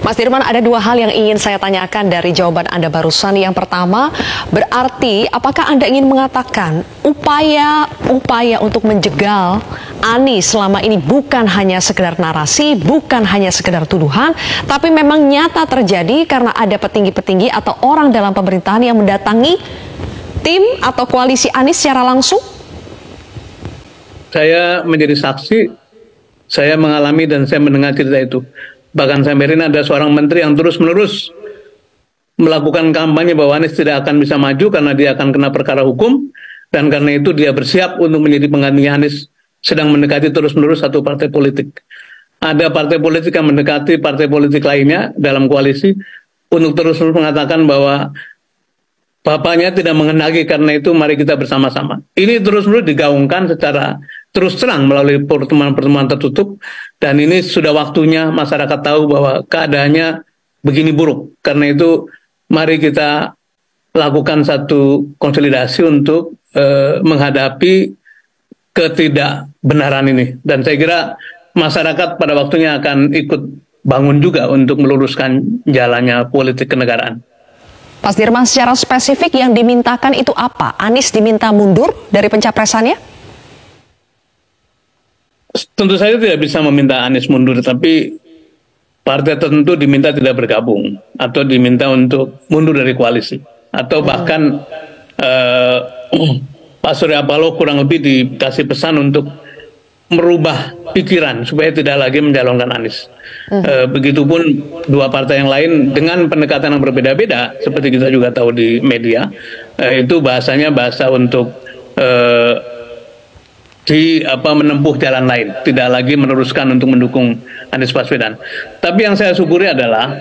Mas Dirman, ada dua hal yang ingin saya tanyakan dari jawaban Anda barusan. Yang pertama, berarti apakah Anda ingin mengatakan upaya untuk menjegal Anies selama ini bukan hanya sekedar narasi, bukan hanya sekedar tuduhan, tapi memang nyata terjadi karena ada petinggi-petinggi atau orang dalam pemerintahan yang mendatangi tim atau koalisi Anies secara langsung? Saya menjadi saksi, saya mengalami dan saya mendengar cerita itu. Bahkan sampai ini ada seorang menteri yang terus-menerus melakukan kampanye bahwa Anies tidak akan bisa maju karena dia akan kena perkara hukum, dan karena itu dia bersiap untuk menjadi penggantinya Anies, sedang mendekati terus-menerus satu partai politik. Ada partai politik yang mendekati partai politik lainnya dalam koalisi untuk terus-menerus mengatakan bahwa bapaknya tidak mengenagi, karena itu mari kita bersama-sama. Ini terus-menerus digaungkan secara terus terang melalui pertemuan-pertemuan tertutup, dan ini sudah waktunya masyarakat tahu bahwa keadaannya begini buruk. Karena itu mari kita lakukan satu konsolidasi untuk menghadapi ketidakbenaran ini. Dan saya kira masyarakat pada waktunya akan ikut bangun juga untuk meluruskan jalannya politik kenegaraan. Mas Dirman, secara spesifik yang dimintakan itu apa? Anies diminta mundur dari pencapresannya? Tentu saja tidak bisa meminta Anies mundur, tapi partai tertentu diminta tidak bergabung atau diminta untuk mundur dari koalisi, atau bahkan Pak Surya Paloh kurang lebih dikasih pesan untuk merubah pikiran supaya tidak lagi mencalonkan Anies. Begitupun dua partai yang lain dengan pendekatan yang berbeda-beda, seperti kita juga tahu di media, itu bahasanya bahasa untuk menempuh jalan lain, tidak lagi meneruskan untuk mendukung Anies Baswedan. Tapi yang saya syukuri adalah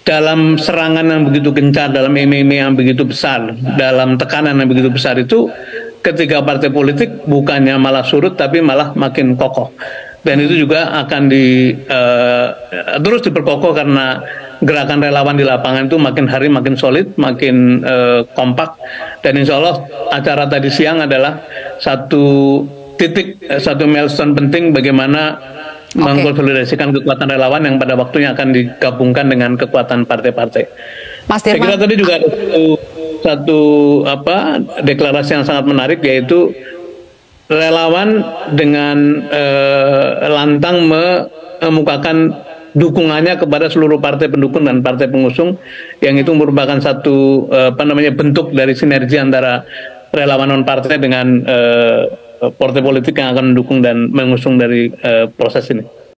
dalam serangan yang begitu gencar, dalam eme-eme yang begitu besar, dalam tekanan yang begitu besar itu, ketika partai politik bukannya malah surut tapi malah makin kokoh. Dan itu juga akan terus diperkokoh karena gerakan relawan di lapangan itu makin hari makin solid, makin kompak. Dan insya Allah acara tadi siang adalah satu titik, satu milestone penting bagaimana mengkonsolidasikan kekuatan relawan yang pada waktunya akan digabungkan dengan kekuatan partai-partai. Mas Dirman, saya kira tadi juga ada satu deklarasi yang sangat menarik, yaitu relawan dengan lantang mengemukakan dukungannya kepada seluruh partai pendukung dan partai pengusung, yang itu merupakan satu bentuk dari sinergi antara relawan non partai dengan partai politik yang akan mendukung dan mengusung dari proses ini.